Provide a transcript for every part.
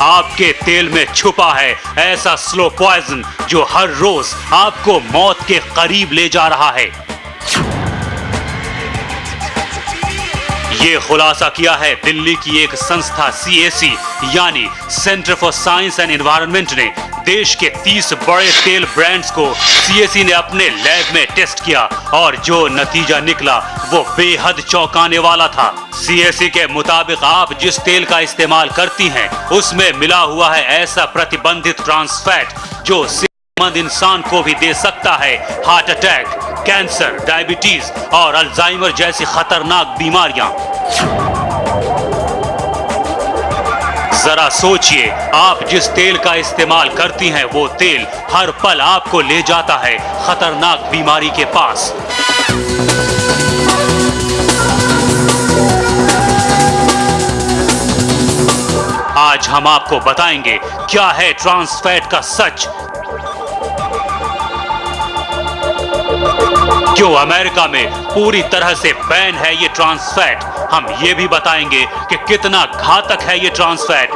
आपके तेल में छुपा है ऐसा स्लो पॉइजन जो हर रोज आपको मौत के करीब ले जा रहा है। ये खुलासा किया है दिल्ली की एक संस्था CAC यानी centre for science and environment ने। देश के 30 बड़े तेल ब्रांड्स को CAC ने अपने लैब में टेस्ट किया और जो नतीजा निकला वो बेहद चौंकाने वाला था। CAC के मुताबिक आप जिस तेल का इस्तेमाल करती हैं उसमें मिला हुआ है ऐसा प्रतिबंधित ट्रांस फैट जो सेहतमंद इंसान को भी दे सकता है हार्ट अटैक, कैंसर, डायबिटीज और अल्जाइमर जैसी खतरनाक बीमारियां। जरा सोचिए, आप जिस तेल का इस्तेमाल करती हैं वो तेल हर पल आपको ले जाता है खतरनाक बीमारी के पास। आज हम आपको बताएंगे क्या है ट्रांस फैट का सच, क्यों अमेरिका में पूरी तरह से बैन है ये ट्रांस फैट। हम ये भी बताएंगे कि कितना घातक है ये ट्रांस फैट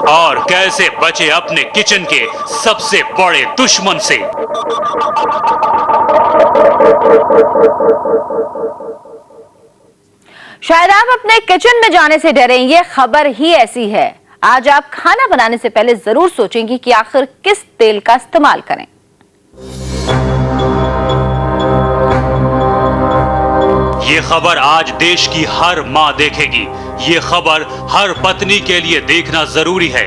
और कैसे बचे अपने किचन के सबसे बड़े दुश्मन से। शायद आप अपने किचन में जाने से डरें, ये खबर ही ऐसी है। आज आप खाना बनाने से पहले जरूर सोचेंगे कि आखिर किस तेल का इस्तेमाल करें। ये खबर आज देश की हर मां देखेगी। ये खबर हर पत्नी के लिए देखना जरूरी है।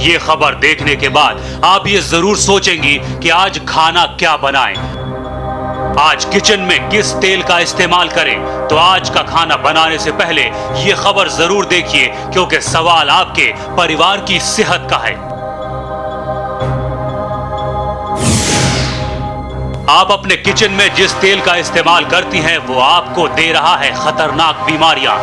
ये खबर देखने के बाद आप ये जरूर सोचेंगी कि आज खाना क्या बनाएं, आज किचन में किस तेल का इस्तेमाल करें। तो आज का खाना बनाने से पहले ये खबर जरूर देखिए, क्योंकि सवाल आपके परिवार की सेहत का है। आप अपने किचन में जिस तेल का इस्तेमाल करती हैं वो आपको दे रहा है खतरनाक बीमारियां।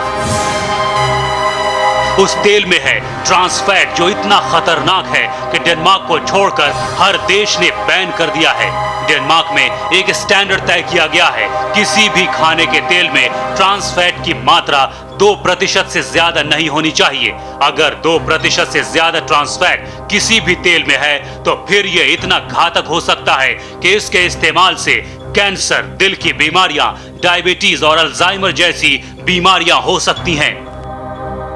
उस तेल में है ट्रांस फैट जो इतना खतरनाक है कि डेनमार्क को छोड़कर हर देश ने बैन कर दिया है। डेनमार्क में एक स्टैंडर्ड तय किया गया है, किसी भी खाने के तेल में ट्रांस फैट की मात्रा 2% से ज्यादा नहीं होनी चाहिए। अगर 2% से ज्यादा ट्रांस फैट किसी भी तेल में है तो फिर यह इतना घातक हो सकता है कि इसके इस्तेमाल से कैंसर, दिल की बीमारियां, डायबिटीज और अल्जाइमर जैसी बीमारियां हो सकती हैं।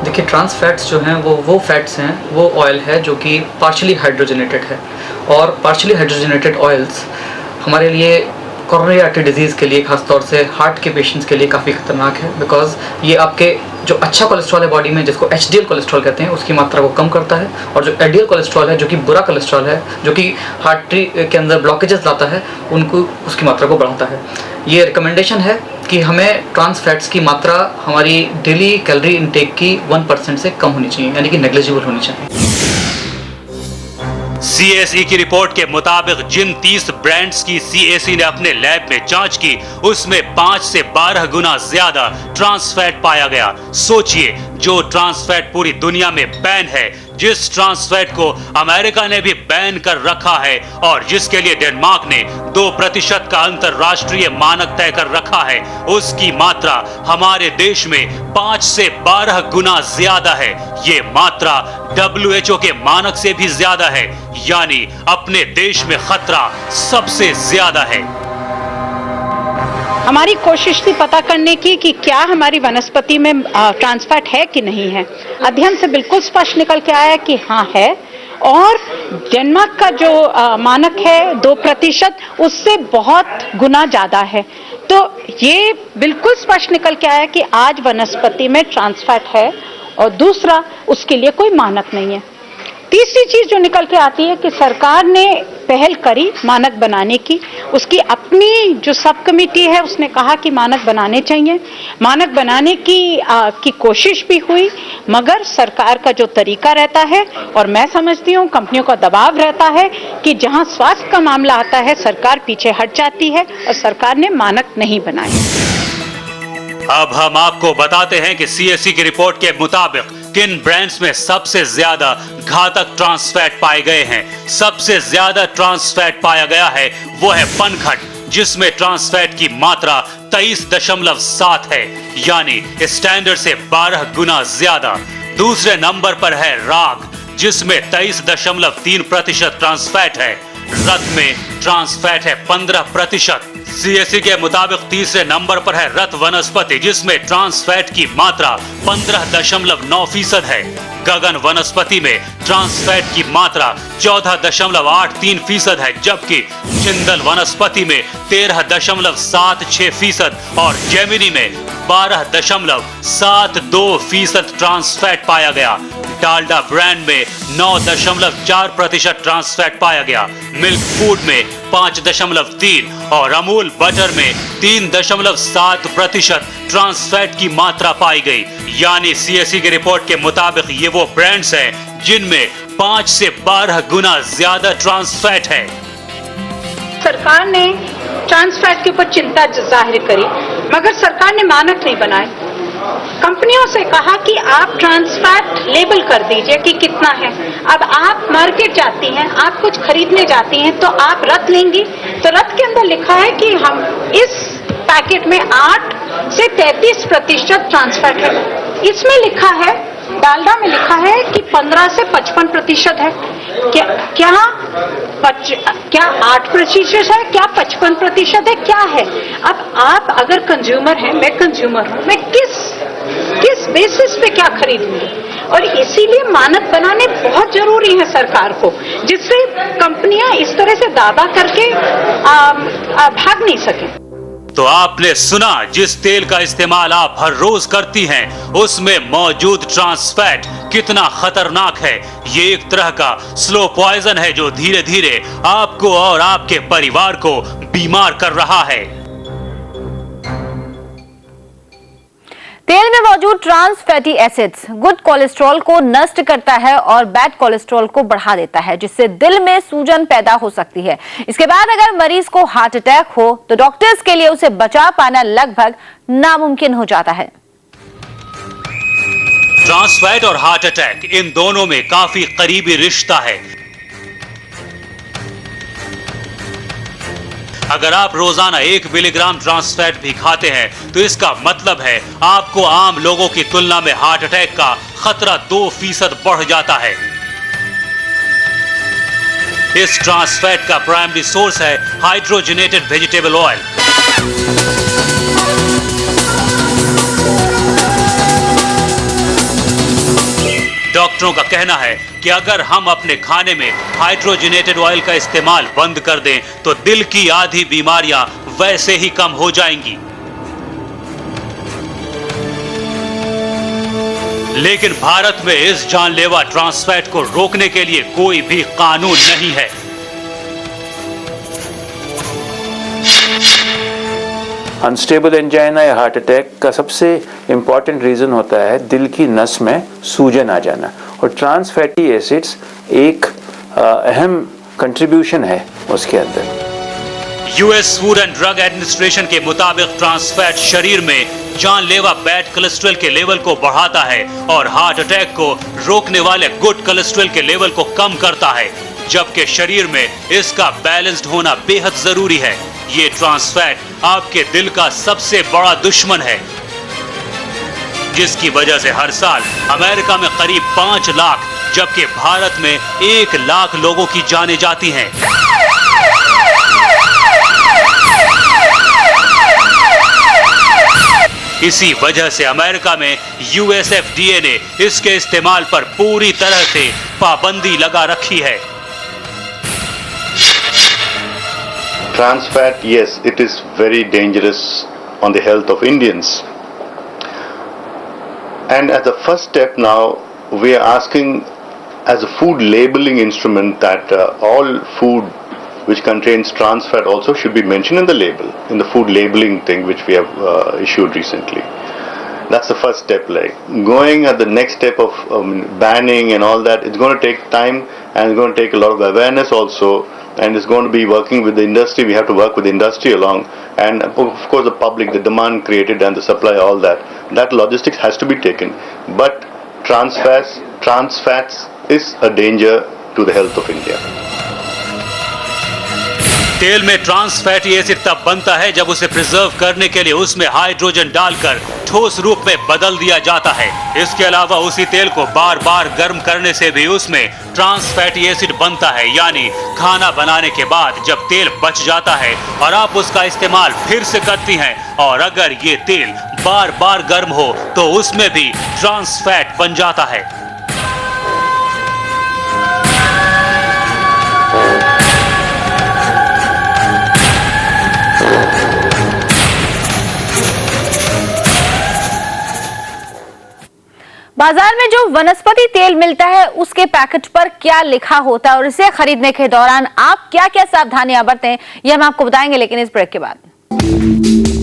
देखिए, ट्रांस फैट्स जो हैं वो फैट्स हैं, वो ऑयल है जो कि पार्शियली हाइड्रोजनेटेड है। और पार्शियली हाइड्रोजनेटेड ऑयल्स हमारे लिए कोरोनरी आर्टरी डिजीज़ के लिए, खासतौर से हार्ट के पेशेंट्स के लिए काफ़ी खतरनाक है। बिकॉज ये आपके जो अच्छा कोलेस्ट्रॉल है बॉडी में, जिसको HDL कोलेस्ट्रॉल कहते हैं, उसकी मात्रा को कम करता है। और जो LDL कोलेस्ट्रॉल है जो कि बुरा कोलेस्ट्रॉल है, जो कि हार्टरी के अंदर ब्लॉकेजेस लाता है, उनको उसकी मात्रा को बढ़ाता है। ये रिकमेंडेशन है कि हमें ट्रांस फैट्स की मात्रा हमारी डेली कैलोरी इनटेक की 1% से कम होनी चाहिए, यानी कि नेग्लिजिबल होनी चाहिए। CAC की रिपोर्ट के मुताबिक जिन 30 ब्रांड्स की CAC ने अपने लैब में जांच की उसमें 5 से 12 गुना ज्यादा ट्रांस फैट पाया गया। सोचिए, जो ट्रांस फैट पूरी दुनिया में बैन है, जिस ट्रांस फैट को अमेरिका ने भी बैन कर रखा है और जिसके लिए डेनमार्क ने 2% का अंतरराष्ट्रीय मानक तय कर रखा है, उसकी मात्रा हमारे देश में 5 से 12 गुना ज्यादा है। ये मात्रा WHO के मानक से भी ज्यादा है, यानी अपने देश में खतरा सबसे ज्यादा है। हमारी कोशिश थी पता करने की कि क्या हमारी वनस्पति में ट्रांस फैट है कि नहीं है। अध्ययन से बिल्कुल स्पष्ट निकल के आया कि हाँ है। और डेनमार्क का जो मानक है 2%, उससे बहुत गुना ज्यादा है। तो ये बिल्कुल स्पष्ट निकल के आया कि आज वनस्पति में ट्रांस फैट है। और दूसरा, उसके लिए कोई मानक नहीं है। तीसरी चीज जो निकल के आती है कि सरकार ने पहल करी मानक बनाने की। उसकी अपनी जो सब कमेटी है उसने कहा कि मानक बनाने चाहिए। मानक बनाने की कोशिश भी हुई, मगर सरकार का जो तरीका रहता है, और मैं समझती हूँ कंपनियों का दबाव रहता है कि जहाँ स्वास्थ्य का मामला आता है सरकार पीछे हट जाती है और सरकार ने मानक नहीं बनाए। अब हम आपको बताते हैं कि CAC की रिपोर्ट के मुताबिक किन ब्रांड्स में सबसे ज्यादा घातक ट्रांस फैट पाए गए हैं। सबसे ज्यादा ट्रांस फैट पाया गया है वो है पनघट, जिसमें ट्रांस फैट की मात्रा 23.7 है, यानी स्टैंडर्ड से 12 गुना ज्यादा। दूसरे नंबर पर है राग, जिसमें 23.3% ट्रांस फैट है। रत में ट्रांस फैट है 15%। सीएससी के मुताबिक तीसरे नंबर पर है रत वनस्पति, जिसमें ट्रांस फैट की मात्रा 15.9% है। गगन वनस्पति में ट्रांस फैट की मात्रा 14.83% है, जबकि चिंदल वनस्पति में 13.76% और जेमिनी में 12.72% ट्रांस फैट पाया गया। डालडा ब्रांड में 9.4% ट्रांस फैट पाया गया। मिल्क फूड में 5.3 और अमूल बटर में 3.7% ट्रांस फैट की मात्रा पाई गई। यानी सीएससी की रिपोर्ट के मुताबिक ये वो ब्रांड्स हैं जिनमें 5 से 12 गुना ज्यादा ट्रांस फैट है। सरकार ने ट्रांस फैट के ऊपर चिंता जाहिर करी, मगर सरकार ने मानक नहीं बनाए। कंपनियों से कहा कि आप ट्रांस फैट लेबल कर दीजिए कि कितना है। अब आप मार्केट जाती हैं, आप कुछ खरीदने जाती हैं, तो आप रत लेंगी, तो रत के अंदर लिखा है कि हम इस पैकेट में 8 से 33% ट्रांस फैट है। इसमें लिखा है, डालडा में लिखा है कि 15 से 55% है। क्या 8% है, क्या 55% है, क्या है? अब आप अगर कंज्यूमर हैं, मैं कंज्यूमर हूं, मैं किस बेसिस पे क्या खरीदूंगी? और इसीलिए मानक बनाने बहुत जरूरी है सरकार को, जिससे कंपनियां इस तरह से दावा करके भाग नहीं सके। तो आपने सुना, जिस तेल का इस्तेमाल आप हर रोज करती हैं, उसमें मौजूद ट्रांस फैट कितना खतरनाक है। ये एक तरह का स्लो पॉइजन है जो धीरे धीरे आपको और आपके परिवार को बीमार कर रहा है। तेल में मौजूद trans fatty acids good cholesterol को नष्ट करता है और बैड कोलेस्ट्रॉल को बढ़ा देता है, जिससे दिल में सूजन पैदा हो सकती है। इसके बाद अगर मरीज को हार्ट अटैक हो तो डॉक्टर्स के लिए उसे बचा पाना लगभग नामुमकिन हो जाता है। ट्रांस फैट और हार्ट अटैक, इन दोनों में काफी करीबी रिश्ता है। अगर आप रोजाना 1 मिलीग्राम ट्रांस फैट भी खाते हैं तो इसका मतलब है आपको आम लोगों की तुलना में हार्ट अटैक का खतरा 2% बढ़ जाता है। इस ट्रांस फैट का प्राइमरी सोर्स है हाइड्रोजनेटेड वेजिटेबल ऑयल। डॉक्टरों का कहना है कि अगर हम अपने खाने में हाइड्रोजनेटेड ऑयल का इस्तेमाल बंद कर दें तो दिल की आधी बीमारियां वैसे ही कम हो जाएंगी। लेकिन भारत में इस जानलेवा ट्रांस फैट को रोकने के लिए कोई भी कानून नहीं है। अनस्टेबल एंजाइना या हार्ट अटैक का सबसे इम्पॉर्टेंट रीज़न होता है दिल की नस में सूजन आ जाना, और ट्रांस फैटी एसिड्स एक अहम कंट्रीब्यूशन है उसके अंदर। US food and drug administration के मुताबिक ट्रांस फैट शरीर में जानलेवा बैड कोलेस्ट्रॉल के लेवल को बढ़ाता है और हार्ट अटैक को रोकने वाले गुड कोलेस्ट्रॉल के लेवल को कम करता है, जबकि शरीर में इसका बैलेंस्ड होना बेहद जरूरी है। ये ट्रांस फैट आपके दिल का सबसे बड़ा दुश्मन है, जिसकी वजह से हर साल अमेरिका में करीब 5 लाख जबकि भारत में 1 लाख लोगों की जानें जाती हैं। इसी वजह से अमेरिका में यूएसएफडीए ने इसके इस्तेमाल पर पूरी तरह से पाबंदी लगा रखी है। Trans fat, yes, it is very dangerous on the health of Indians. And as a first step now, we are asking as a food labeling instrument that all food which contains trans fat also should be mentioned in the label, in the food labeling thing which we have issued recently. That's the first step. Like going at the next step of banning and all that, it's going to take time and it's going to take a lot of awareness also. And it's going to be working with the industry. We have to work with the industry along, and of course the public, the demand created and the supply, all that. That logistics has to be taken. But trans fats is a danger to the health of India. तेल में trans fatty acid तब बनता है जब उसे preserve करने के लिए उसमें हाइड्रोजन डालकर ठोस रूप में बदल दिया जाता है। इसके अलावा उसी तेल को बार बार गर्म करने से भी उसमें ट्रांस फैटी एसिड बनता है। यानी खाना बनाने के बाद जब तेल बच जाता है और आप उसका इस्तेमाल फिर से करती हैं और अगर ये तेल बार बार गर्म हो तो उसमें भी ट्रांस फैट बन जाता है। बाजार में जो वनस्पति तेल मिलता है उसके पैकेट पर क्या लिखा होता है और इसे खरीदने के दौरान आप क्या क्या सावधानियां बरतें, ये हम आपको बताएंगे, लेकिन इस ब्रेक के बाद।